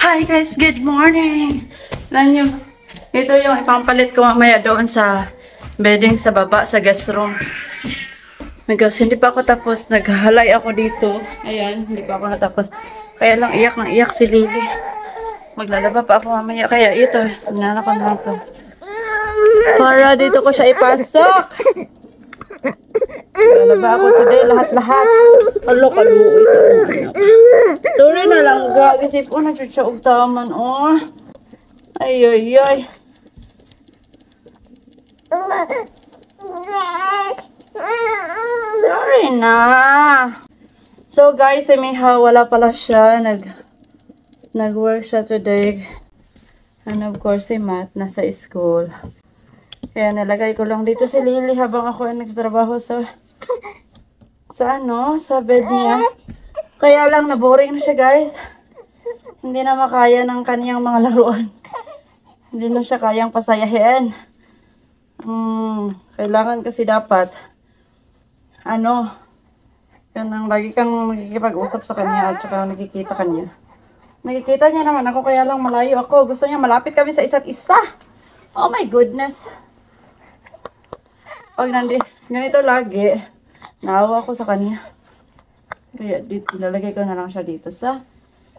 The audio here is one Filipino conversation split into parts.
Hi guys, good morning! Ito yung ipampalit ko mamaya doon sa bedding sa baba, sa guest room. Because hindi pa ako tapos, naghalay ako dito. Ayan, hindi pa ako natapos. Kaya lang iyak ng iyak si Lily. Maglalaba pa ako mamaya. Kaya ito, nanakon lang to. Para dito ko siya ipasok! Maglalaba ako today, lahat-lahat. Alo, kaluoy sa anak. Tuloy na lang, gagisip ko na siya ugtaman, oh. Ay, ay, ay. Sorry na. So, guys, si Miha, wala pala siya. Nag-work siya today. And of course, si Matt, nasa school. Kaya nilagay ko lang dito si Lily habang ako ay nagtatrabaho sa bed niya. Kaya lang, naboring na siya, guys. Hindi na makaya ng kaniyang mga laruan. Hindi na siya kayang pasayahin. Kailangan kasi dapat, yan ang lagi kang magkikipag-usap sa kanya at saka nakikita kanya. Nakikita niya naman ako, kaya lang malayo ako. Gusto niya malapit kami sa isa't isa. Oh my goodness. Pag ganito lagi, naawa ako sa kanya. Kaya dito, lalagay ko na lang siya dito sa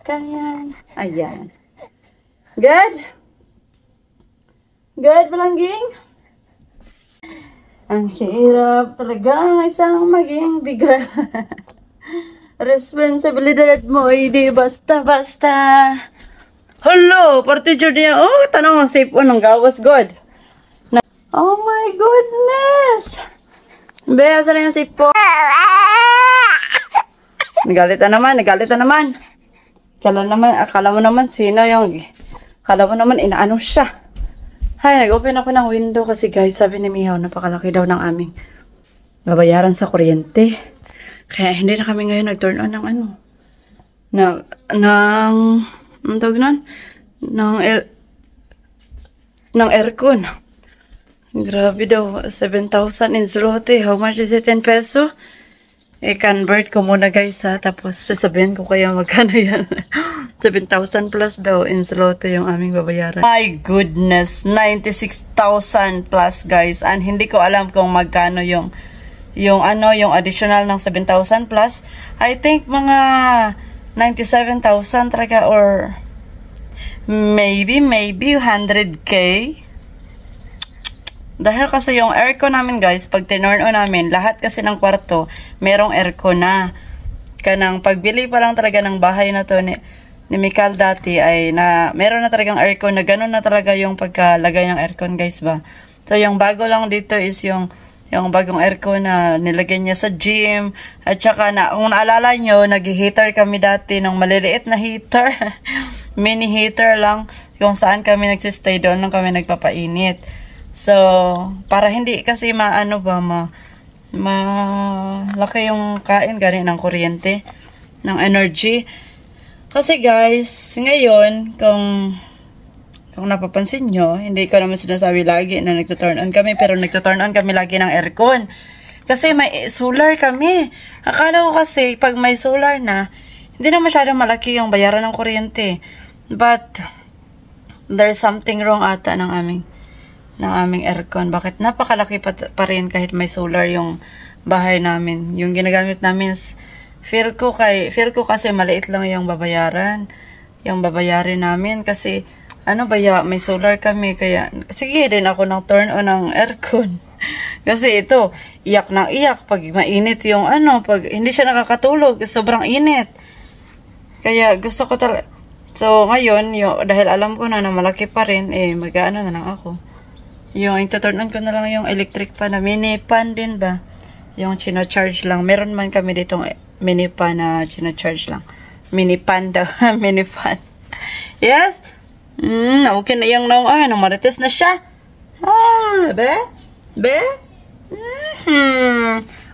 kanya. Ayan. Good? Good, Balangging? Ang hirap talaga isang maging bigat. Responsibilidad mo ay di basta-basta. Hello, partidyo niya. Oh, tanong ang safe ng gawas, God. Oh my goodness! Bea, saan na yung safe po? Nagalit na naman. Akala mo naman, sino yung... Akala mo naman, inaano siya. Hay, nag-open ako ng window kasi guys, sabi ni Mihaw, napakalaki daw ng aming babayaran sa kuryente. Kaya hindi na kami ngayon nag-turn on ng ng aircon. Grabe daw, 7,000 in zloty. How much is it in peso? I-convert ko muna guys ha. Tapos sasabihin ko kaya magkano yan. 7,000 plus daw in zloty yung aming babayaran. My goodness, 96,000 plus guys. And hindi ko alam kung magkano yung additional ng 7,000 plus. I think mga 97,000 talaga or maybe 100k. Dahil kasi yung aircon namin guys, pag tinurn on namin, lahat kasi ng kwarto, merong aircon na. Kanang pagbili pa lang talaga ng bahay na to ni Mikal dati ay meron na talagang aircon na ganun na talaga yung pagkalagay ng aircon guys ba. So yung bago lang dito is yung bagong aircon na nilagay niya sa gym. At saka kung naalala nyo, nag-heater kami dati ng maliliit na heater. Mini heater lang. Kung saan kami nagsistay doon nung kami nagpapainit. So, para hindi kasi malaki yung kain gani ng kuryente, ng energy. Kasi guys, ngayon, kung napapansin nyo, hindi ko naman sinasabi lagi na nagtuturn on kami, pero nagtuturn on kami lagi ng aircon. Kasi may solar kami. Akala ko kasi, pag may solar na, hindi na masyadong malaki yung bayaran ng kuryente. But, there's something wrong ata ng aming aircon. Bakit napakalaki pa rin kahit may solar yung bahay namin. Yung ginagamit namin, feel ko kasi maliit lang yung babayaran. Yung babayarin namin kasi may solar kami. Kaya, sige din ako ng turn on ng aircon. Kasi ito, iyak ng iyak pag mainit yung pag hindi siya nakakatulog, sobrang init. Kaya gusto ko talaga. So, ngayon, dahil alam ko na malaki pa rin, mag-ano na lang ako. Yung ito-turn on ko na lang yung electric pan na mini pan din ba? Yung chino-charge lang. Meron man kami ditong mini pan na chino-charge lang. Mini pan daw. Mini pan. Yes? Okay na yung marites na siya. Be?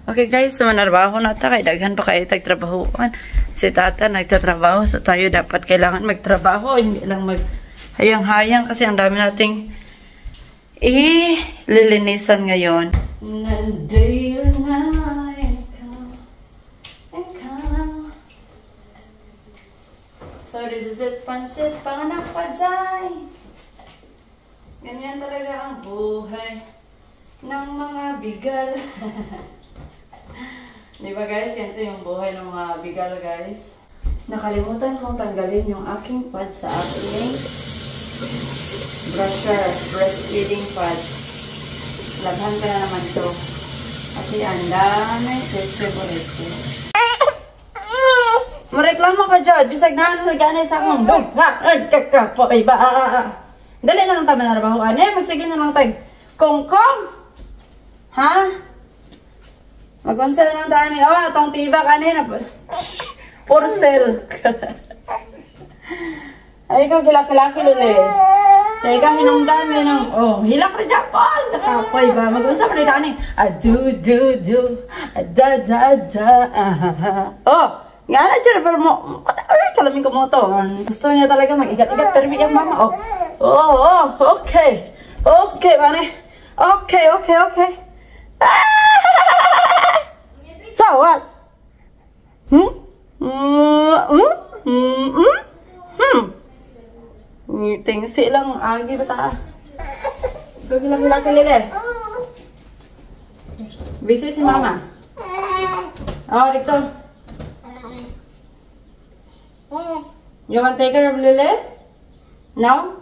Okay guys, so manarbaho na ta. Kaya daghan pa kayo tagtrabahoan. Si tata nagtatrabaho. So tayo dapat kailangan magtrabaho. Hindi lang hayang-hayang kasi ang dami nating lilinisan ngayon. Nandito na ikaw. So this is it. pansit, panganak pa dyan. Ganyan talaga ang buhay ng mga bigal. Diba guys, ganito yung buhay ng mga bigal guys. Nakalimutan kong tanggalin yung aking pad sa aking brusher, breastfeeding pad. Labhan ka na naman to. Kasi ang dami, sebo. Mareklamo ka dyan, bisag na ano nag-anay sa akong dog. Kakapoy ba? Dali na lang tama na rabahuan. Magsige na lang tag kongkong. Ha? Mag-unsa na lang tayo ni, itong tiba kanina. Porcel. Ay, ikaw kilaki-laki luli. Ay, ikaw hinungdan mo ng, hilak rin dyan po. Nakapoy ba? Mag-unsa pa rin tayo ni, nga na dyan, pero mo, kalamin ko mo to. Gusto niya talaga mag-igat-igat, pero bigyan mama, okay. Okay, bane. Okay. So, what? Ngiting silang agi bata. Gagilak-gilak lele. Busy si mama. Dito. You want to take care of Lily? No?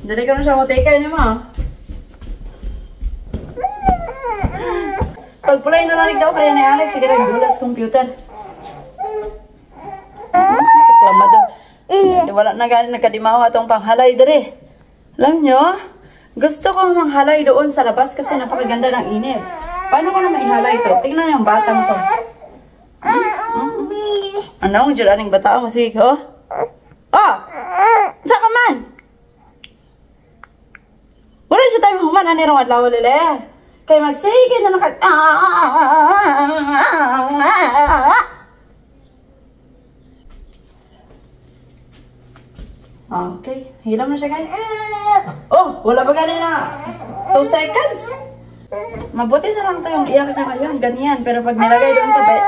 Dali ka na siya mo take care niya mo. Pag-play na lang daw kaya ni Alex, sige rin dulas computer. Reklamado. Wala na galing nagkadimaw atong panghalay dere. Alam nyo, gusto ko manghalay doon sa labas kasi napakaganda ng init. Paano ko na maihalay to? Tingnan yung batang to. Ano ang julaning bata mo sige ko? Sa ka man? Wala siya tayo human ani rong adlaw lele. Kay magsige na naka Okay, hilam na siya guys. Wala ba galing na 2 seconds? Mabuti na lang tayong iyak na ngayon, ganyan. Pero pag nilagay doon sa bed,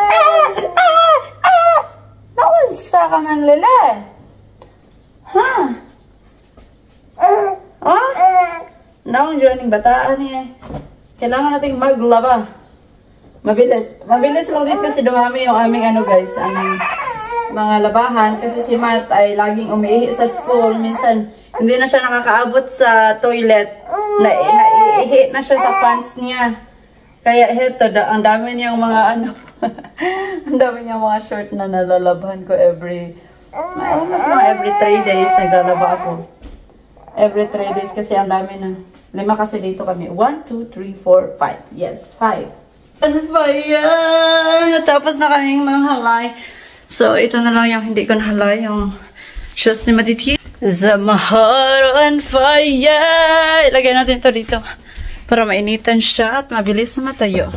naunsa ka man lele. Ha? Naon dyan yung bataan eh. Kailangan nating maglaba. Mabilis lang din kasi dumami yung aming guys, aming mga labahan. Kasi si Matt ay laging umiihi sa school. Minsan, hindi na siya nakakaabot sa toilet. Naiihi na siya sa pants niya. Kaya ito, ang dami niyang mga ang dami niyang mga short na nalalabhan ko almost every 3 days naglalaba ako. Every 3 days kasi ang dami na. 5 kasi dito kami. 1, 2, 3, 4, 5. Yes, 5. On fire! Natapos na kaming mga halay. So, ito na lang yung hindi ko nahalay. Yung shoes ni Matiti. Zamahar on fire! Ilagay natin ito dito. Para mainitan siya at mabilis na matayo.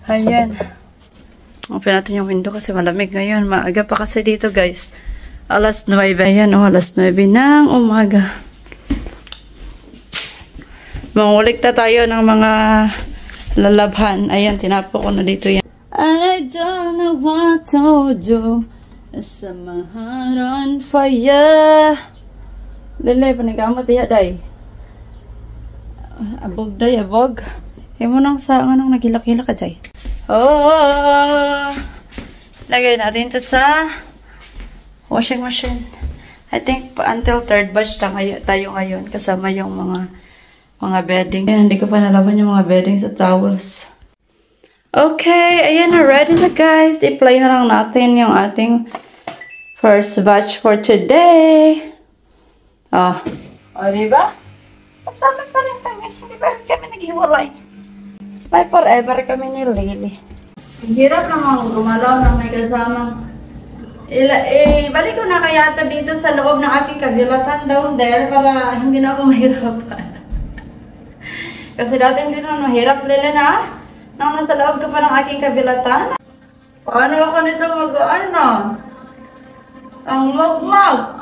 Ayan. Open natin yung window kasi malamig ngayon. Maaga pa kasi dito guys. Alas 9. Ayan alas 9 ng umaga. Mangulik na tayo ng mga lalabhan. Ayan, tinapo ko na dito yan. And I don't know what to do. Samahan on fire. Lele, panigamot iya, day. Abog, day, abog. Kaya mo nang sa anong nagilak-hilak ka, day. Lagay natin ito sa washing machine. I think until 3rd batch tayo ngayon. Kasama yung mga bedding. Ayan, hindi ko pa nalaban yung mga bedding sa towels. Okay, ayan na. Ready na guys. I-play na lang natin yung ating first batch for today. Diba? Kasama pa rin kami. Hindi pa rin kami naghiwalay. May forever kami ni Lily. Hirap naman gumalaw ng may kasamang. Balik ko na kaya ito dito sa loob ng aking kabilatan down there para hindi na ako mahirapan. Kasi dati hindi na mahirap Lily na. Nang nasa loob ka pa ng aking kabilatan. Paano ako nito mag-ano? Ang mag-mag.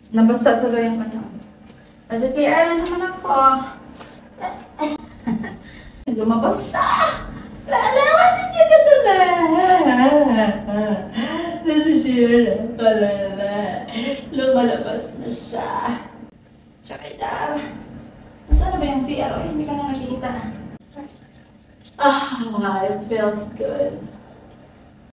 Nabasa tuloy yung ano. Kasi si Aaron naman ako. Lumabas na! Lalawan na siya ka tuloy! Nasisira na kalala. Lumalabas na siya. Tsaka nasaan na ba yung CR? Ay, hindi ka na nakikita. Ah, it feels good.